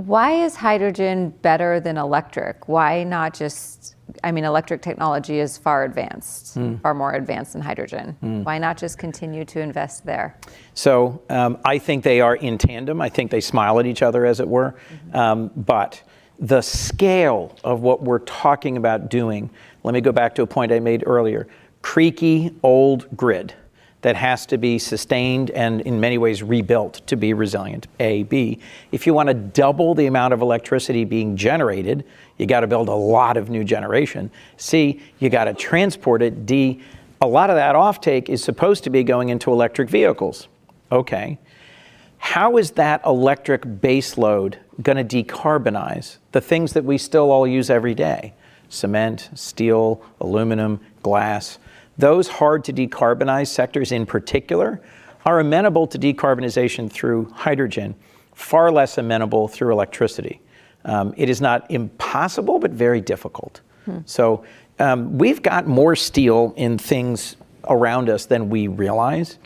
Why is hydrogen better than electric? Why not just, I mean, electric technology is far advanced, far more advanced than hydrogen. Why not just continue to invest there? So I think they are in tandem. I think they smile at each other, as it were. But the scale of what we're talking about doing, let me go back to a point I made earlier. Creaky old grid that has to be sustained and in many ways rebuilt to be resilient, A. B, if you want to double the amount of electricity being generated, you got to build a lot of new generation. C, you got to transport it. D, a lot of that offtake is supposed to be going into electric vehicles. Okay. How is that electric baseload going to decarbonize the things that we still all use every day? Cement, steel, aluminum, glass. Those hard to decarbonize sectors in particular are amenable to decarbonization through hydrogen, far less amenable through electricity. It is not impossible, but very difficult. So we've got more steel in things around us than we realize.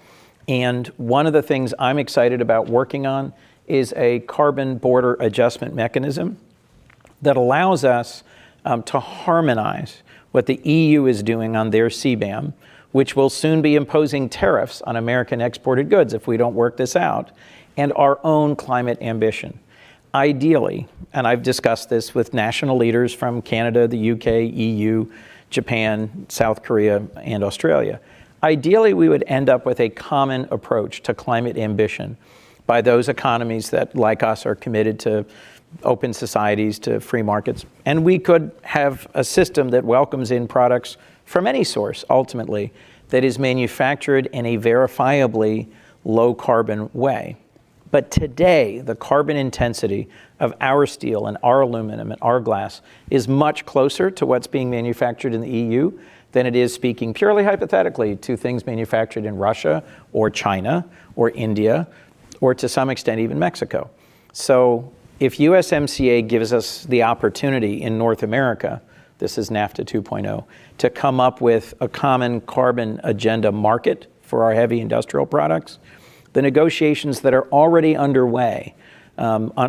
And one of the things I'm excited about working on is a carbon border adjustment mechanism that allows us to harmonize what the EU is doing on their CBAM, which will soon be imposing tariffs on American exported goods if we don't work this out, and our own climate ambition. Ideally, and I've discussed this with national leaders from Canada, the UK, EU, Japan, South Korea, and Australia, ideally we would end up with a common approach to climate ambition by those economies that, like us, are committed to open societies, to free markets. And we could have a system that welcomes in products from any source, ultimately, that is manufactured in a verifiably low carbon way. But today, the carbon intensity of our steel and our aluminum and our glass is much closer to what's being manufactured in the EU than it is, speaking purely hypothetically, to things manufactured in Russia or China or India, or to some extent even Mexico. So if USMCA gives us the opportunity in North America, this is NAFTA 2.0, to come up with a common carbon agenda market for our heavy industrial products, the negotiations that are already underway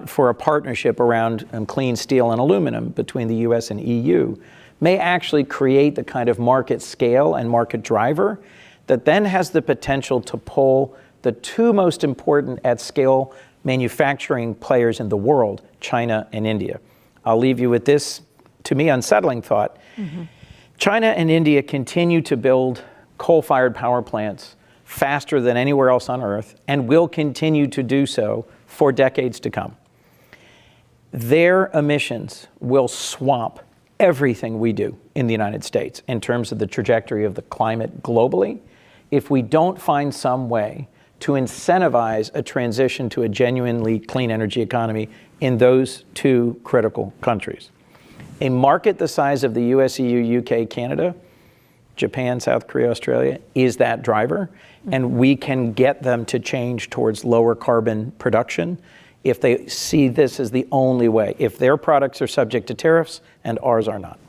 for a partnership around clean steel and aluminum between the US and EU may actually create the kind of market scale and market driver that then has the potential to pull the two most important at scale manufacturing players in the world, China and India. I'll leave you with this, to me, unsettling thought. China and India continue to build coal-fired power plants faster than anywhere else on Earth and will continue to do so for decades to come. Their emissions will swamp everything we do in the United States in terms of the trajectory of the climate globally if we don't find some way to incentivize a transition to a genuinely clean energy economy in those two critical countries. A market the size of the US, EU, UK, Canada, Japan, South Korea, Australia is that driver, and we can get them to change towards lower carbon production if they see this as the only way, if their products are subject to tariffs and ours are not.